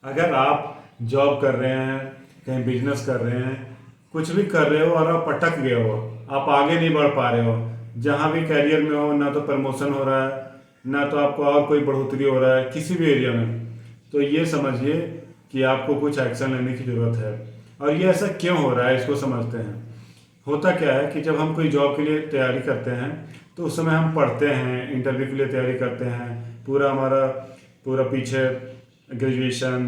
अगर आप जॉब कर रहे हैं, कहीं बिजनेस कर रहे हैं, कुछ भी कर रहे हो और आप अटक गए हो, आप आगे नहीं बढ़ पा रहे हो, जहाँ भी कैरियर में हो, ना तो प्रमोशन हो रहा है, ना तो आपको और कोई बढ़ोतरी हो रहा है किसी भी एरिया में, तो ये समझिए कि आपको कुछ एक्शन लेने की ज़रूरत है। और ये ऐसा क्यों हो रहा है, इसको समझते हैं। होता क्या है कि जब हम कोई जॉब के लिए तैयारी करते हैं तो उस समय हम पढ़ते हैं, इंटरव्यू के लिए तैयारी करते हैं, पूरा हमारा पूरा पीछे ग्रेजुएशन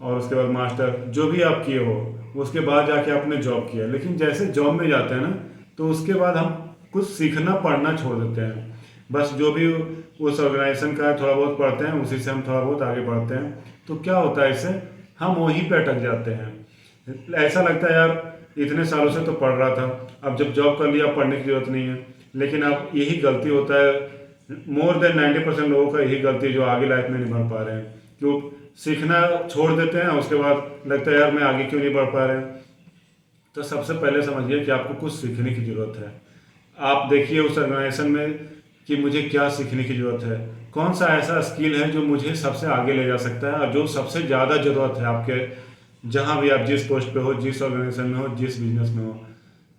और उसके बाद मास्टर जो भी आप किए हो, उसके बाद जाके आपने जॉब किया। लेकिन जैसे जॉब में जाते हैं ना, तो उसके बाद हम कुछ सीखना पढ़ना छोड़ देते हैं। बस जो भी उस ऑर्गेनाइजेशन का है थोड़ा बहुत पढ़ते हैं, उसी से हम थोड़ा बहुत आगे बढ़ते हैं। तो क्या होता है इससे, हम वहीं पे अटक जाते हैं। ऐसा लगता है यार इतने सालों से तो पढ़ रहा था, अब जब जॉब कर लिया पढ़ने की जरूरत नहीं है। लेकिन अब यही गलती होता है, मोर देन 90% लोगों का यही गलती है जो आगे लाइफ में नहीं बढ़ पा रहे हैं। क्यों सीखना छोड़ देते हैं, उसके बाद लगता है यार मैं आगे क्यों नहीं बढ़ पा रहे हैं। तो सबसे पहले समझिए कि आपको कुछ सीखने की ज़रूरत है। आप देखिए उस ऑर्गेनाइजेशन में कि मुझे क्या सीखने की ज़रूरत है, कौन सा ऐसा स्किल है जो मुझे सबसे आगे ले जा सकता है और जो सबसे ज़्यादा ज़रूरत है आपके, जहाँ भी आप जिस पोस्ट पे हो, जिस ऑर्गेनाइजेशन में हो, जिस बिजनेस में हो।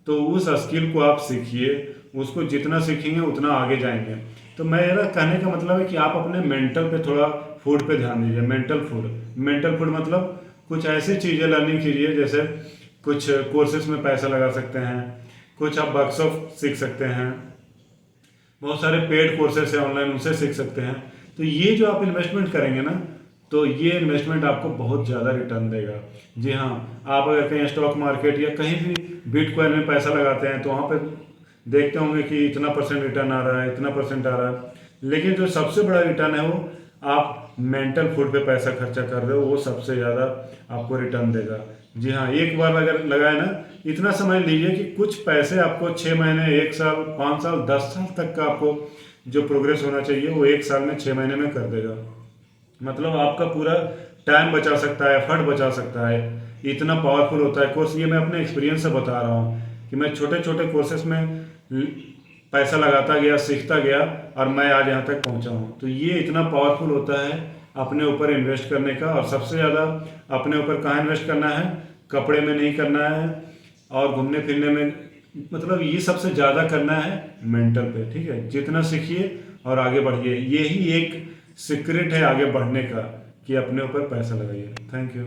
तो उस स्किल को आप सीखिए, उसको जितना सीखेंगे उतना आगे जाएंगे। तो मेरा कहने का मतलब है कि आप अपने मेंटल पे थोड़ा फूड पे ध्यान दीजिए। मेंटल फूड मतलब कुछ ऐसी चीज़ें लर्निंग कीजिए, जैसे कुछ कोर्सेज में पैसा लगा सकते हैं, कुछ आप वर्कशॉप सीख सकते हैं, बहुत सारे पेड कोर्सेस हैं ऑनलाइन, उनसे सीख सकते हैं। तो ये जो आप इन्वेस्टमेंट करेंगे ना, तो ये इन्वेस्टमेंट आपको बहुत ज़्यादा रिटर्न देगा। जी हाँ, आप अगर कहीं स्टॉक मार्केट या कहीं भी बिटकॉइन में पैसा लगाते हैं तो वहाँ पे देखते होंगे कि इतना परसेंट रिटर्न आ रहा है, इतना परसेंट आ रहा है। लेकिन जो सबसे बड़ा रिटर्न है वो आप मेंटल फूड पे पैसा खर्चा कर रहे हो, वो सबसे ज़्यादा आपको रिटर्न देगा। जी हाँ, एक बार अगर लगाए ना, इतना समझ लीजिए कि कुछ पैसे आपको 6 महीने, 1 साल, 5 साल, 10 साल तक का आपको जो प्रोग्रेस होना चाहिए वो 1 साल में, 6 महीने में कर देगा। मतलब आपका पूरा टाइम बचा सकता है, एफर्ट बचा सकता है। इतना पावरफुल होता है कोर्स। ये मैं अपने एक्सपीरियंस से बता रहा हूँ कि मैं छोटे छोटे कोर्सेस में पैसा लगाता गया, सीखता गया और मैं आज यहाँ तक पहुँचा हूँ। तो ये इतना पावरफुल होता है अपने ऊपर इन्वेस्ट करने का। और सबसे ज़्यादा अपने ऊपर कहाँ इन्वेस्ट करना है, कपड़े में नहीं करना है और घूमने फिरने में, मतलब ये सबसे ज़्यादा करना है मेंटल पे। ठीक है, जितना सीखिए और आगे बढ़िए। यही एक सीक्रेट है आगे बढ़ने का कि अपने ऊपर पैसा लगाइए। Thank you.